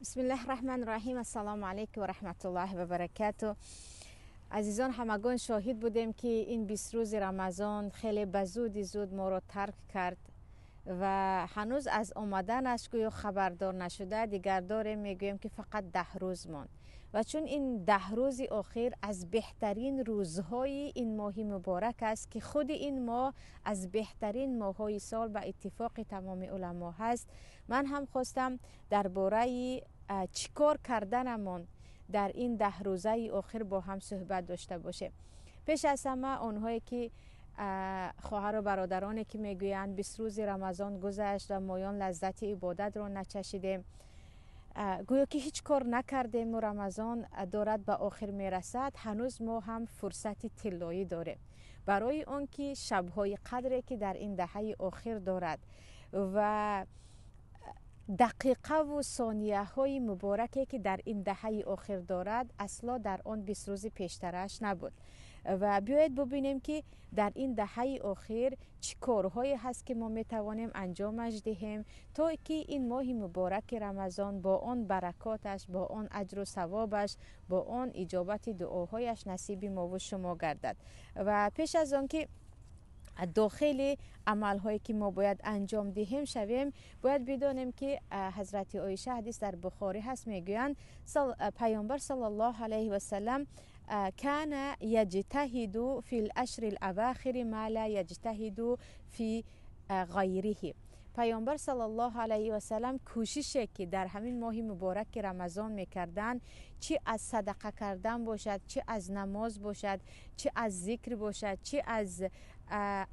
بسم الله الرحمن الرحیم. السلام علیکم و رحمت الله و برکاته. عزیزان همگان شاهد بودیم که این 20 روز رمضان خیلی زود ما رو ترک کرد و هنوز از آمدنش گویا خبردار نشده. دیگر داریم میگویم که فقط 10 روز ماند و چون این 10 روز اخیر از بهترین روزهای این ماه مبارک است که خود این ماه از بهترین ماههای سال به اتفاق تمام علما هست، من هم خواستم درباره چیکار کردنمون در این 10 روزه اخیر با هم صحبت داشته باشه. پیش از همه اونهایی که خواهر و برادرانی که میگویند 20 روز رمضان گذشت و مایان لذت عبادت رو نچشیدیم، گویا که هیچ کار نکردیم و رمضان دارد به آخر میرسد، هنوز ما هم فرصت طلایی داریم برای اون که شبهای قدری که در این دهه آخر دارد و دقیقه و ثانیه های مبارکه که در این دهه آخر دارد اصلا در آن 20 روز پیشترش نبود و بیایید ببینیم که در این دهه آخر چی کارهایی هست که ما میتوانیم انجامش دهیم تا که این ماه مبارک رمضان با آن برکاتش، با آن اجر و ثوابش، با آن اجابت دعاهایش نصیب ما و شما گردد. و پیش از آن که داخل عملهایی که ما باید انجام دهیم شویم، باید بدانیم که حضرت عایشه حدیث در بخاری هست، میگویند پیامبر صلی الله علیه و سلم کان یجتهد فی الاشهر الاواخر ما لا یجتهد فی غیره. پیامبر صلی الله علیه و سلم کوششی که در همین ماه مبارک رمضان میکردن، چه از صدقه کردن باشد، چه از نماز باشد، چه از ذکر باشد، چه از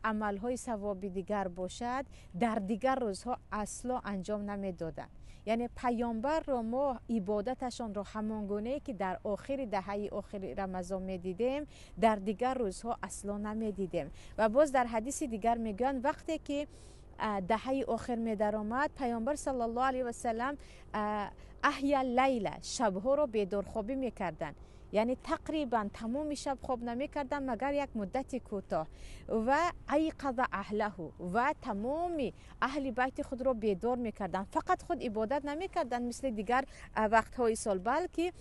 عملهای ثوابی دیگر باشد، در دیگر روزها اصلا انجام نمیدادن. یعنی پیامبر رو ما عبادتشان رو همانگونه که در آخر دهه آخر رمضان میدیدیم در دیگر روزها اصلا نمیدیدیم. و باز در حدیث دیگر میگن وقتی که دهه آخر می در آمد، پیامبر صلی الله علیه و سلم احیا لیل، شبها رو بیدار خوابی میکردن، یعنی تقریبا تمام شب خواب نمیکردن مگر یک مدت کوتاه، و ایقظ اهله و تمام اهل بیت خود رو بیدار میکردن. فقط خود عبادت نمیکردن مثل دیگر وقتهای سال، بلکه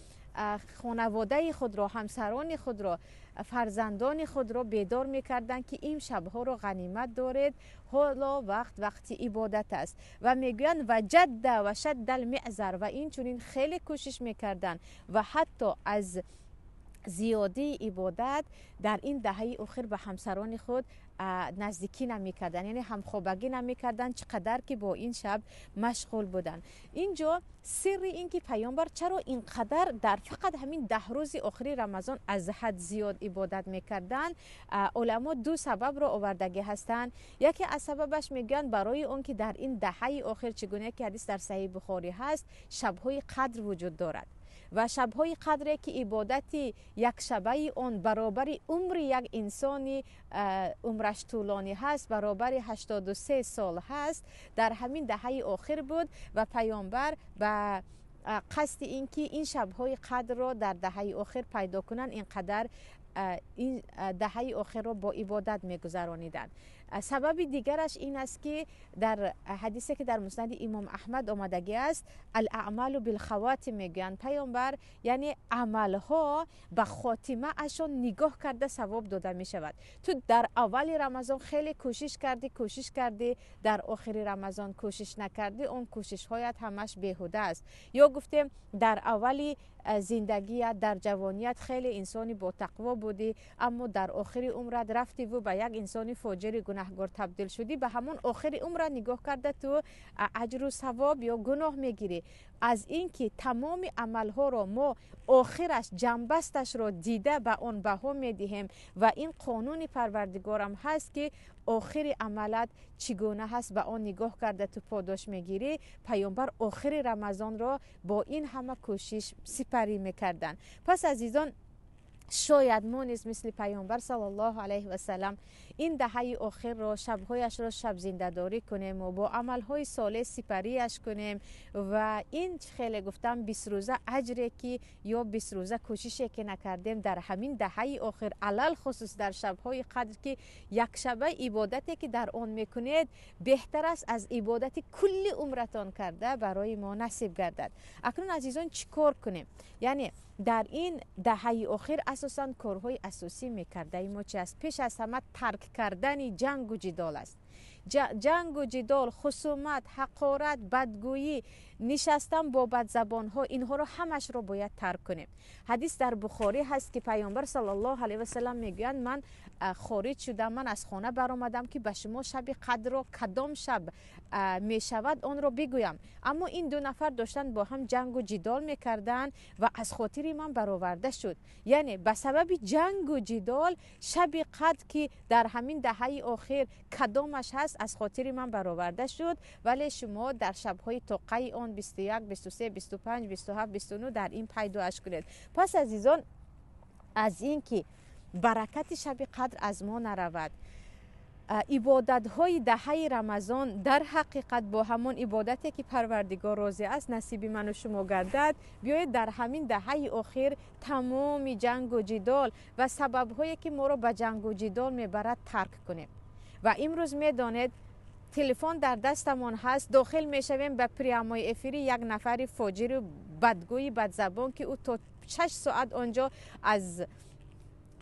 خانواده خود را، همسران خود را، فرزندان خود را بیدار میکردن که این شبها رو غنیمت دارید، حالا وقت عبادت است. و میگویند و جد و شد المعذر، و این چونین خیلی کوشش میکردن و حتی از زیادی عبادت در این دهه اخیر به همسران خود نزدیکی نمیکردن، یعنی همخوابگی نمیکردن، چقدر که با این شب مشغول بودن. اینجا سر این که پیامبر چرا اینقدر در فقط همین 10 روز آخری رمضان از حد زیاد عبادت میکردن، علما 2 سبب را آوردگی هستند. یکی از سببش میگن برای اون که در این دهه آخر، چگونه که حدیث در صحیح بخاری هست، شبهای قدر وجود دارد و شبهای قدری که عبادتی یک شبه اون برابر عمر یک انسانی عمرش طولانی هست، برابر 83 سال هست، در همین دهه آخر بود و پیامبر به قصد اینکه این شبهای قدر را در دهه آخر پیدا کنن، اینقدر این دهه آخر را با عبادت میگذرانیدن. سبب دیگرش این است که در حدیثی که در مسند امام احمد آمدگی است، الاعمال بالخواتم، میگن پیامبر یعنی عملها به خاتمه اشون نگاه کرده ثواب داده می شود. تو در اول رمضان خیلی کوشش کردی، در آخر رمضان کوشش نکردی، اون کوشش هایت همش بیهوده است. یا گفتیم در اولی زندگیت، در جوانیت خیلی انسانی با تقوا بودی، اما در آخر عمرت رفتی و به یک انسانی فاجر گناهگار تبدیل شدی، به همون آخر عمرت نگاه کرده تو اجر و ثواب یا گناه میگیری. از اینکه تمام عملها رو ما آخرش جنبستش رو دیده به اون بها میدهیم و این قانون پروردگارم هست که آخر عملت چگونه هست به آن نگاه کرده تو پاداش میگیری. پیامبر آخر رمضان را با این همه کوشش سپری میکردن. پس عزیزان، شاید ما نیز مثل پیامبر صلی الله علیه و سلم این دهه آخر رو شبهایش رو شب زنده‌داری کنیم و با عملهای صالح سپریش کنیم و این خیلی گفتم 20 روزه اجری که یا 20 روزه کوششی که نکردیم در همین دهه آخر علل خصوص در شبهای قدر که یک شبه عبادتی که در آن میکنید بهتر است از عبادت کل عمرتان کرده برای ما نصیب گردد. اکنون عزیزان چیکار کنیم؟ یعنی در این دهه آخر اساساً کارهای اساسی میکرده ما چی است؟ پیش از همه ترک کردن جنگ و جدال است. جنگ و جدال، خصومت، حقارت، بدگویی، نشستن با بدزبان ها، اینها رو همش رو باید ترک کنیم. حدیث در بخاری هست که پیامبر صلی الله علیه و سلم میگویند من خارج شدم، من از خانه برآمدم که به شما شب قدر را کدام شب میشود آن رو بگویم، اما این دو نفر داشتن با هم جنگ و جدال میکردن و از خاطر من برآورده شد. یعنی به سبب جنگ و جدال شب قدر که در همین دهه آخر کدامش هست از خاطر من برآورده شد، ولی شما در شب‌های توقع آن 21 23 25 27 29 در این پیداش کنید. پس عزیزان از این که برکت شب قدر از ما نرود، عبادت های دهه رمضان در حقیقت با همان عبادتی که پروردگار راضی است نصیب من و شما گردد، بیایید در همین دهه آخر تمام جنگ و جدال و سبب هایی که ما را به جنگ و جدال میبرد ترک کنیم. و امروز میدانید تلفن در دستمان هست، داخل میشویم به پریامای افیری یک نفر فاجر و بدگوی بدزبان که او تا 6 ساعت آنجا از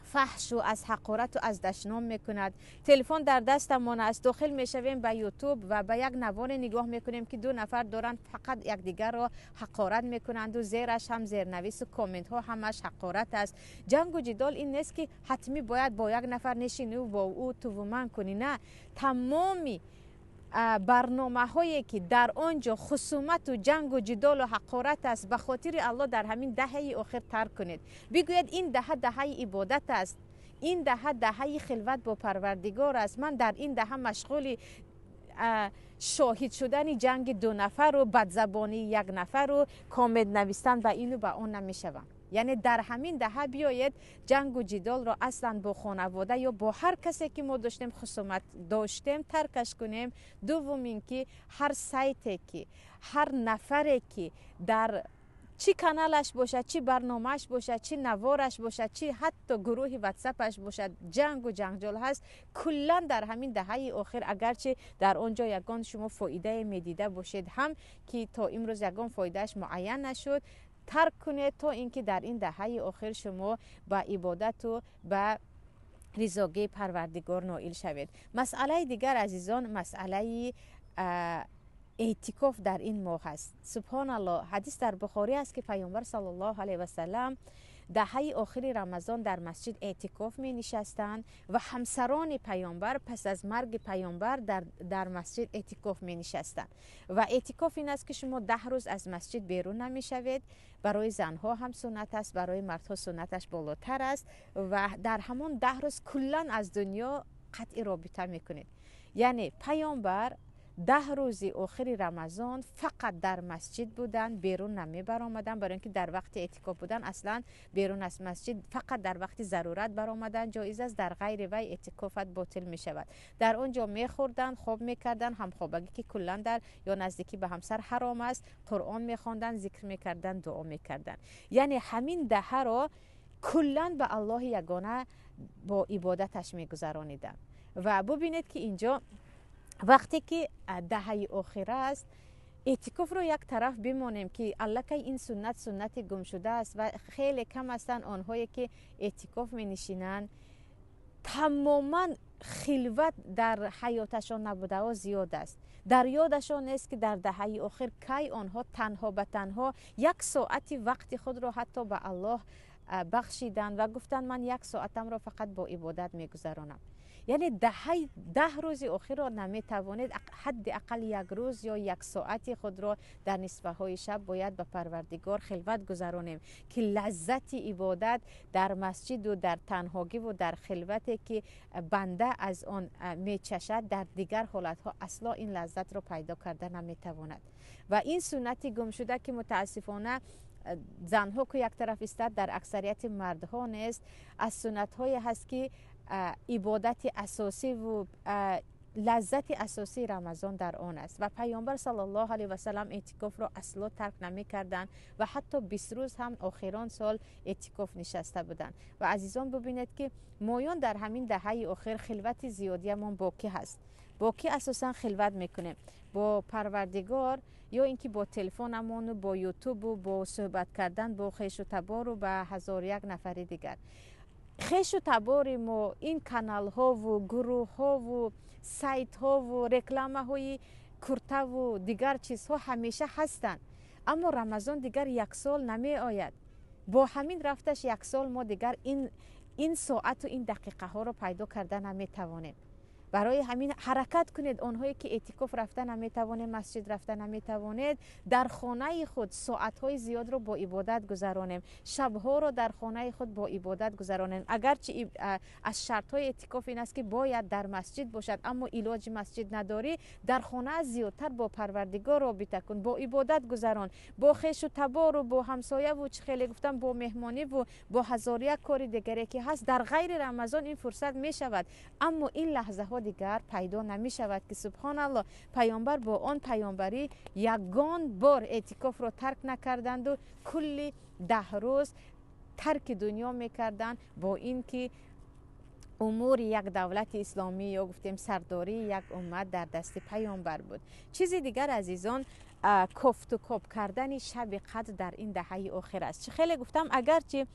فحش و از حقارت و از دشنام میکند. تلفن در دستمان است، داخل میشویم به یوتیوب و به یک نوار نگاه میکنیم که دو نفر دارن فقط یکدیگر را حقارت میکنند و زیرش هم زیرنویس و کامنت ها همش حقارت است. جنگ و جدال این نیست که حتمی باید با یک نفر نشینی و با او تو و من کنی، نه، تمامی برنامه هایی که در آنجا خصومت و جنگ و جدال و حقارت است به خاطر الله در همین دهه آخر ترک کنید. بگوید این دهه عبادت است، این دهه خلوت با پروردگار است، من در این دهه مشغول شاهد شدن جنگ دو نفر و بدزبانی یک نفر و کامنت نوشتن و اینو به اون نمیشوم. یعنی در همین دهه بیاید جنگ و جدال را اصلا با خانواده یا با هر کسی که ما داشتیم خصومت داشتیم ترکش کنیم. دوم اینکه هر سایتی که هر نفری که در چی کانالش باشه، چی برنامهش باشه، چی نوارش باشه، چی حتی گروه واتساپش باشه جنگ و جنجال هست، کلا در همین دهه آخر اگرچه در آنجا یگان شما فایده میدیده باشید هم که تا امروز یگان فایدهش معین نشد، ترک کنید تا اینکه در این دهه آخر شما با عبادت و با رضایت پروردگار نائل شوید. مسئله دیگر عزیزان مسئله اعتکاف در این ماه است. سبحان الله، حدیث در بخاری است که پیامبر صلی الله علیه و سلم دهه آخر رمضان در مسجد اعتکاف می نشستند و همسران پیامبر پس از مرگ پیامبر در مسجد اعتکاف می نشستند. و اعتکاف این است که شما 10 روز از مسجد بیرون نمی شوید. برای زنها هم سنت است، برای مردها سنتش بالاتر است و در همون 10 روز کلا از دنیا قطع رابطه می کنید. یعنی پیامبر 10 روز آخر رمضان فقط در مسجد بودن، بیرون نمی برآمدن، برای اینکه در وقت اعتکاف بودن اصلا بیرون از مسجد فقط در وقت ضرورت برآمدن جایز است، در غیر وی اعتکافت باطل می شود. در اونجا می خوردن، خواب می کردن، همخوابگی که کلا در یا نزدیکی به همسر حرام است، قرآن می خواندن، ذکر می کردن، دعا می کردن. یعنی همین دهه را کلا به الله یگانه با عبادتش می گذرانیدن. و ببینید که اینجا وقتی که دهه آخر است اعتکاف رو یک طرف بمانیم که الکی این سنت گم شده است و خیلی کم هستند آنهایی که اعتکاف می نشینند. تماما خلوت در حیاتشان نبوده و زیاد است. در یادشان نیست که در دهه آخر کی آنها تنها به تنها 1 ساعت وقت خود را حتی به الله بخشیدن و گفتن من 1 ساعتم را فقط با عبادت می گذرانم. یعنی 10 روز آخر را نمیتوانید حداقل 1 روز یا 1 ساعت خود را در نصفه های شب باید به پروردگار خلوت گذرانیم که لذت عبادت در مسجد و در تنهایی و در خلوتی که بنده از آن میچشد در دیگر حالت ها اصلا این لذت را پیدا کرده نمیتواند. و این سنتی گم شده که متاسفانه زنها که یک طرف استاد در اکثریت مردها نیست، از سنت های هست که عبادت اساسی و لذت اساسی رمضان در آن است و پیامبر صلی الله علیه و سلم اعتکاف را اصلا ترک نمی کردند و حتی 20 روز هم آخران سال اعتکاف نشسته بودند. و عزیزان ببینید که مایان در همین دهه آخر خلوت زیادیمون باقی هست. باقی اساسا خلوت میکنیم با پروردگار، یا اینکه با تلفنمون و با یوتیوب و با صحبت کردن با خویش و تبار و با هزار یک نفر دیگر. خویش و تبار ما این کانال ها و گروه ها و سایت ها و رکلامه های کرته و دیگر چیزها همیشه هستند، اما رمضان دیگر یک سال نمی آید. با همین رفتش یک سال ما دیگر این ساعت و این دقیقه ها رو پیدا کردن نمی توانیم. برای همین حرکت کنید. آنهایی که اعتکاف رفتن نمی توانید، مسجد رفتن نمی توانید، در خانه خود ساعت های زیاد رو با عبادت گذرانیم، شبها رو در خانه خود با عبادت گذرانیم. اگرچه از شرط های اعتکاف این است که باید در مسجد باشد، اما علاج مسجد نداری، در خانه زیادتر با پروردگار رابطه کن، با عبادت گذران، با خویش و تبار و با همسایه و چه خیلی گفتم با مهمانی و با هزار یک کار دیگری که هست. در غیر رمضان این فرصت می شود، اما این لحظه ها دیگر پیدا نمی شود که سبحان الله پیامبر با آن پیامبری یگان بار اعتکاف را ترک نکردند و کلی 10 روز ترک دنیا میکردند، با اینکه امور یک دولت اسلامی یا گفتیم سرداری یک امت در دست پیامبر بود. چیزی دیگر عزیزان، کفت و کاب کردن شب قدر در این دهه آخر است. چه خیلی گفتم اگرچه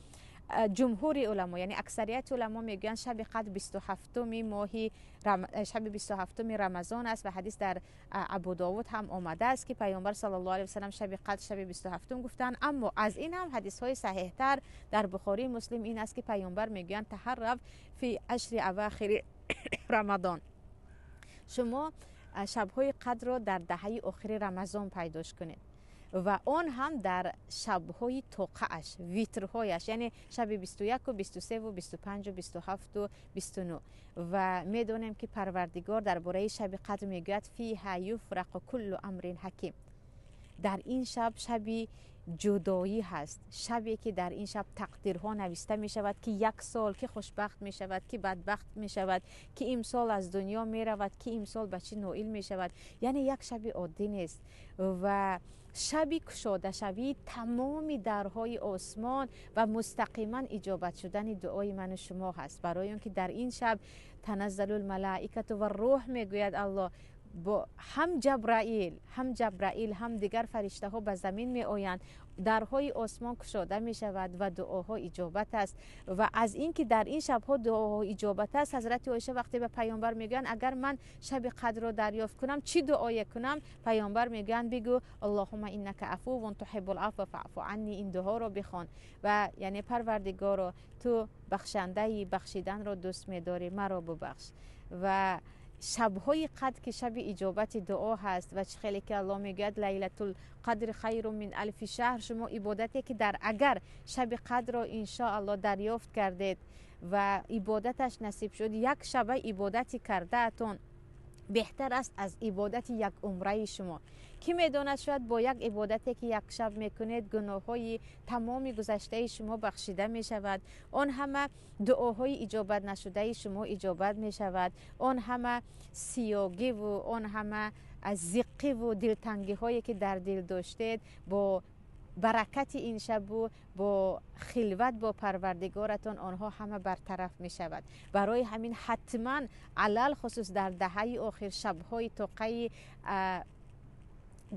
جمهور علما یعنی اکثریت علما میگن شب قدر 27 ماهی شب 27 رمضان است و حدیث در ابو داود هم آمده است که پیامبر صلی الله علیه و سلم شب قدر شب 27 گفتن. اما از این هم حدیث های صحیح تر در بخاری مسلم این است که پیامبر میگن تحرف فی عشر اواخر رمضان، شما شب‌های قدر را در دهه آخر رمضان پیداش کنید و آن هم در شب‌های توقعش، ویترهایش، یعنی شب 21 و 23 و 25 و 27 و 29. و میدونیم که پروردگار درباره شب قدر میگوید فیها یفرق کل امر حکیم. در این شب شبی جدایی هست، شبی که در این شب تقدیرها نوشته می شود که یک سال که خوشبخت می شود، که بدبخت می شود، که امسال از دنیا می رود، که امسال بچه نوئیل می شود. یعنی یک شب عادی نیست و شبی کشاده شوی تمام درهای آسمان و مستقیما اجابت شدن دعای من و شما هست. برای اون که در این شب تنزل الملائکه و روح میگوید الله، با هم جبرائیل هم دیگر فرشته ها به زمین می آیند، درهای آسمان گشاده می شود و دعاها اجابت است. و از این که در این شبها دعاها اجابت است، حضرت عایشه وقتی به پیامبر میگن اگر من شب قدر رو دریافت کنم چی دعای کنم، پیامبر میگن بگو اللهم انک عفو و تحب العفو فاعف عنی. این دعا رو بخوان و یعنی پروردگارا تو بخشنده بخشیدن رو دوست می‌داری، مرا ببخش. و شب‌های قدر که شب اجابت دعا هست و چه خیلی که الله میگه لیلة القدر خیر من الف شهر. شما عبادتی که در اگر شب قدر رو ان شاء الله دریافت کردید و عبادتش نصیب شد، یک شب عبادتی کرده اتون بهتر است از عبادت یک عمره شما. کی میداند شاید با یک عبادتی که یک شب میکنید گناههای تمام گذشته شما بخشیده می شود، آن همه دعاهای اجابت نشده شما اجابت می شود، آن همه سیاگی و آن همه زقی و دلتنگی هایی که در دل داشتید با برکت این شب و با خلوت با پروردگارتان آنها همه برطرف می شود. برای همین حتما علل خصوص در دهه آخر شبهای توقعی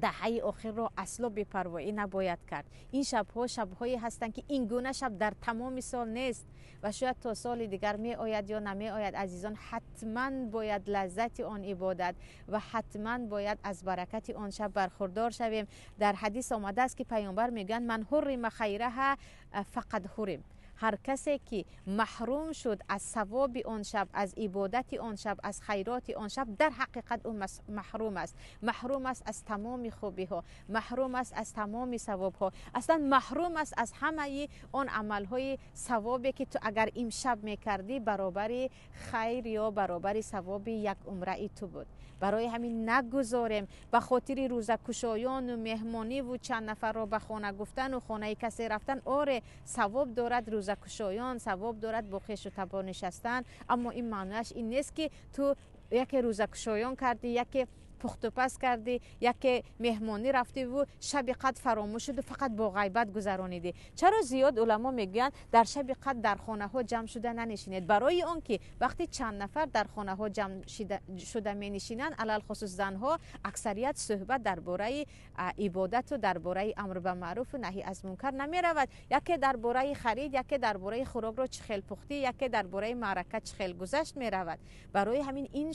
دهه آخر را اصلا بی‌پروایی نباید کرد. این شب‌هایی هستند که این گونه شب در تمام سال نیست و شاید تا سال دیگر می آید یا نمی آید. عزیزان حتما باید لذت آن عبادت و حتما باید از برکت آن شب برخوردار شویم. در حدیث آمده است که پیامبر میگن من حرم خیرها فقد حرم. هر کسی که محروم شد از ثواب آن شب، از عبادت آن شب، از خیرات آن شب، در حقیقت اون محروم است از تمام خوبی ها، محروم است از تمام ثواب ها، اصلا محروم است از همه آن عمل های ثوابی که تو اگر این شب میکردی برابر خیر یا برابر ثواب یک عمره تو بود. برای همین نگذاریم به خاطر روزه کشایان و مهمانی و چند نفر را به خانه گفتن و خانه کسی رفتن. آره ثواب دارد روزه روزکشایان ثواب دارد با خویش و تبار نشستن، اما این معنیش این نیست که تو یک روزکشایان کردی، یک پخت و پس کردی، یک مهمانی رفتی و شب قدر فراموش شد و فقط با غیبت گذرانیدی. چرا زیاد علما میگن در شب قدر در خانه ها جمع شده ننشینید؟ برای آن که وقتی چند نفر در خانه ها جمع شده می نشینند، علل خصوص زنها، اکثریت صحبت درباره عبادت و درباره امر به معروف و نهی از منکر نمی رود. یکی درباره خرید، یکی درباره خوراک را چخیل پختی، یکی درباره معرکه چخیل گذشت می رود. برای همین این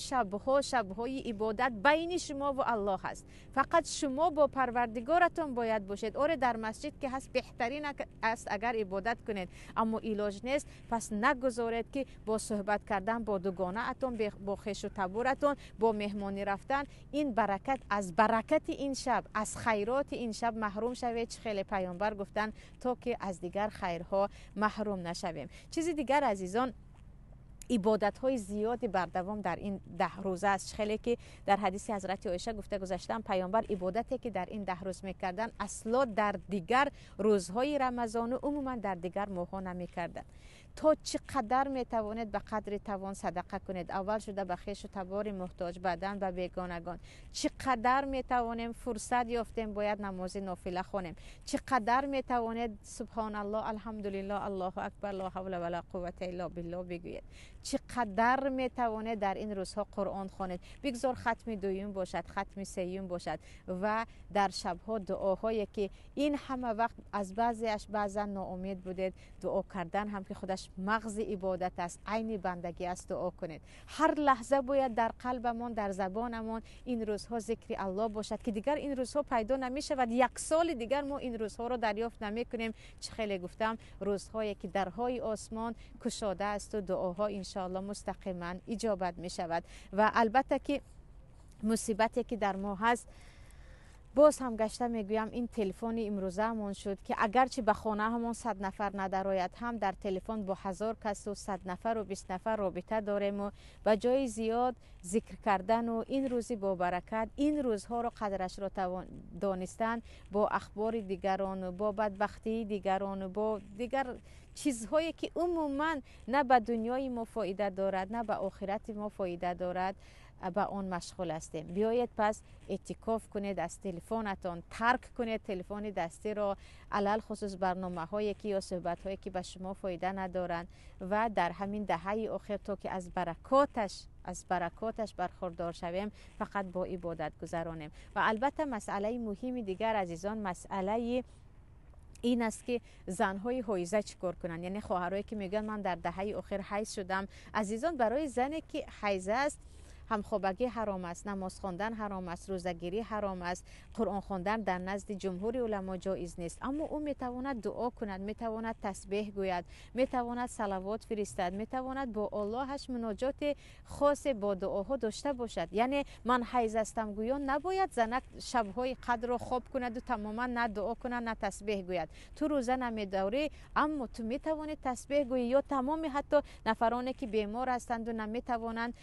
شبهای عبادت بین شما و الله هست. فقط شما با پروردگارتون باید باشید. آره در مسجد که هست بهترین است اگر عبادت کنید، اما علاج نیست. پس نگذارید که با صحبت کردن با دوگانه اتون، با خویش و تبارتون، با مهمانی رفتن، این برکت از برکت این شب، از خیرات این شب محروم شوید. خیلی پیامبر گفتن تا که از دیگر خیرها محروم نشویم. چیزی دیگر عزیزان، عبادت های زیادی بردوام در این 10 روزه است. خیلی که در حدیث حضرت عایشه گفته گذاشتم پیامبر عبادتی که در این 10 روز میکردن اصلا در دیگر روزهای رمضان و عموما در دیگر ماها نمیکردن. تا چقدر میتوانید به قدر توان صدقه کنید. اول شده به خویش و تبار محتاج، بعدن به بیگانگان. چقدر میتوانیم فرصت یافتیم باید نماز نافله خونیم. چقدر میتوانید سبحان الله، الحمدلله، الله اکبر، لا حول ولا قوت الا بالله بگویید. چقدر میتوانید در این روزها قرآن خوانید. بگذار ختم دویم باشد، ختم سیوم باشد و در شبها دعاهایی که این همه وقت از بعضیش بعضا ناامید بودید، دعا کردن هم که خودش مغز عبادت است، عین بندگی است. دعا کنید. هر لحظه باید در قلبمون، در زبانمون این روزها ذکر الله باشد که دیگر این روزها پیدا نمی شود. 1 سال دیگر ما این روزها رو دریافت نمی کنیم. چه خیلی گفتم روزهایی که درهای آسمان گشاده است و دعاها انشاءالله مستقیما اجابت می شود. و البته که مصیبتی که در ما هست، باز هم گشته میگویم این تلفن امروزه همون شد که اگرچه به خانه همون 100 نفر ندارد، هم در تلفن با 1000 کس و 100 نفر و 20 نفر رابطه داریم و به جای زیاد ذکر کردن و این روزی با برکت، این روزها رو قدرش رو دانستن، با اخبار دیگران و با بدبختی دیگران و با دیگر چیزهایی که عموما نه به دنیای ما فایده دارد نه به آخرت ما فایده دارد، به آن مشغول هستیم. بیایید پس اعتکاف کنید، از تلفنتان ترک کنید تلفن دستی را، علل خصوص برنامه هایی که یا صحبت هایی که به شما فایده ندارند و در همین دهه آخر تا که از برکاتش برخوردار شویم فقط با عبادت گذرانیم. و البته مسئله مهمی دیگر عزیزان، مسئله این است که زنهای حایزه چیکار کنن، یعنی خواهرایی که میگن من در دهه آخر حیض شدم. عزیزان برای زنی که حیضه است همخوابگی حرام است، نماز خواندن حرام است، روزه‌گیری حرام است، قرآن خواندن در نزد جمهور علما جایز نیست. اما او میتواند دعا کند، میتواند تسبیح گوید، میتواند صلوات فرستد، میتواند با اللهش مناجات خاص با دعاها داشته باشد. یعنی من حیض هستم گویان نباید زنک شبهای قدر رو خواب کند و تماما نه دعا کند نه تسبیح گوید. تو روزه نمیداری اما تو میتوانی تسبیح گویی. یا تمام حتی نفرانی که بیمار هستند و نمیتوانند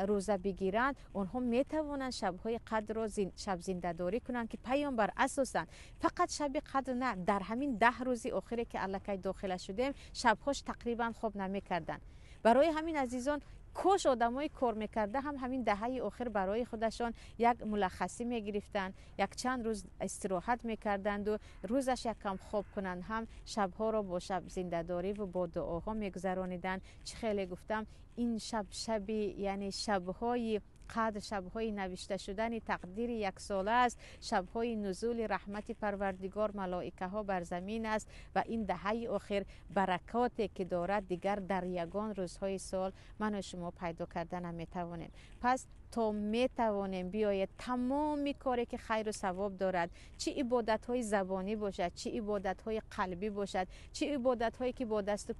روزه بگیرند، اونها میتوانند شبهای قدر را شب زنده داری کنند که پیامبر اساسا فقط شب قدر نه، در همین 10 روز آخری که الکی داخل شدیم شبهاش تقریبا خواب نمیکردن. برای همین عزیزان کاش آدمای کار میکرده هم همین دهه آخر برای خودشان یک ملخصی میگرفتند، یک چند روز استراحت میکردند و روزش یک کم خواب کنند، هم شبها را با شب زنده داری و با دعاها میگذرانیدند. چه خیلی گفتم این شبی یعنی شبهای قدر، شبهای نوشته شدن تقدیر 1 ساله است، شبهای نزول رحمت پروردگار ملائکه ها بر زمین است و این دهه آخر برکاتی که دارد دیگر در یگان روزهای سال من و شما پیدا کردن نمیتوانیم. پس تا میتوانیم بیاید تمام کاری که خیر و ثواب دارد، چه عبادت های زبانی باشد، چه عبادت های قلبی باشد، چه عبادت هایی که با دست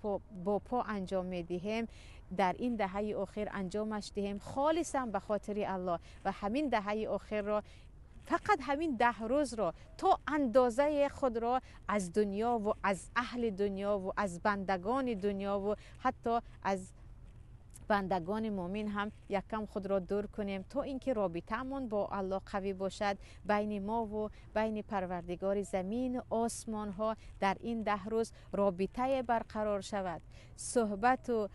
با پا انجام میدهیم، در این دهه آخر انجامش دهیم خالصا به خاطر الله. و همین دهه آخر را فقط همین 10 روز را تا اندازه خود را از دنیا و از اهل دنیا و از بندگان دنیا و حتی از بندگان مؤمن هم یک کم خود را دور کنیم تا اینکه رابطه‌مون با الله قوی باشد، بین ما و بین پروردگار زمین و آسمان ها در این 10 روز رابطه برقرار شود، صحبت و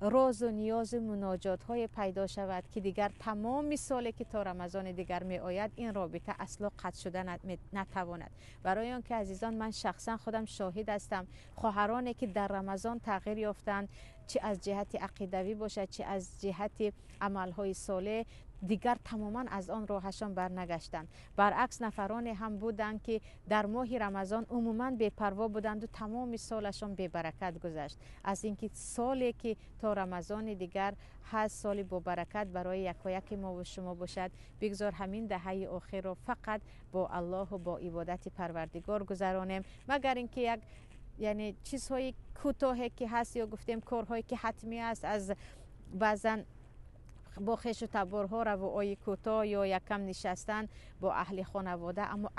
راز و نیاز و مناجات های پیدا شود که دیگر تمام سالی که تا رمضان دیگر می آید این رابطه اصلا قطع شده نتواند. برای آنکه عزیزان من شخصا خودم شاهد هستم، خواهرانی که در رمضان تغییر یافتند، چه از جهت عقیدوی باشد چه از جهت عملهای صالح، دیگر تماما از آن راهشان برنگشتند. برعکس نفرانی هم بودند که در ماه رمضان عموما بی‌پروا بودند و تمام سالشان بی برکت گذشت. از اینکه سالی که تا رمضان دیگر هست سالی با برکت برای یک ما و شما باشد، بگذار همین دهه آخر را فقط با الله و با عبادت پروردگار گذرانیم، مگر اینکه یک یعنی چیزهای کوتاهی که هست یا گفتیم کارهایی که حتمی است، از بعضا با خیش و تبارها روای کوتاه یا یکم نشستن با اهل خانواده، اما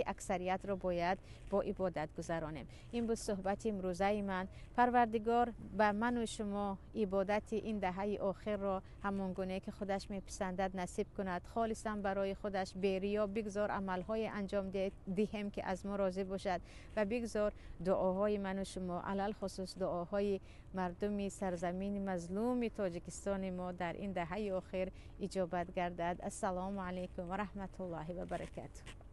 اکثریت رو باید با عبادت گذرانیم. این بود صحبت امروزه من. پروردگار به من و شما عبادت این دهه آخر را همان گونه که خودش میپسندد نصیب کند، خالصا برای خودش بی‌ریا بگذار عملهای انجام دهیم که از ما راضی باشد و بگذار دعاهای من و شما علل خصوص دعاهای مردم سرزمین مظلوم تاجیکستان ما در این دهه آخر اجابت گردد. السلام علیکم و رحمت الله و برکاته.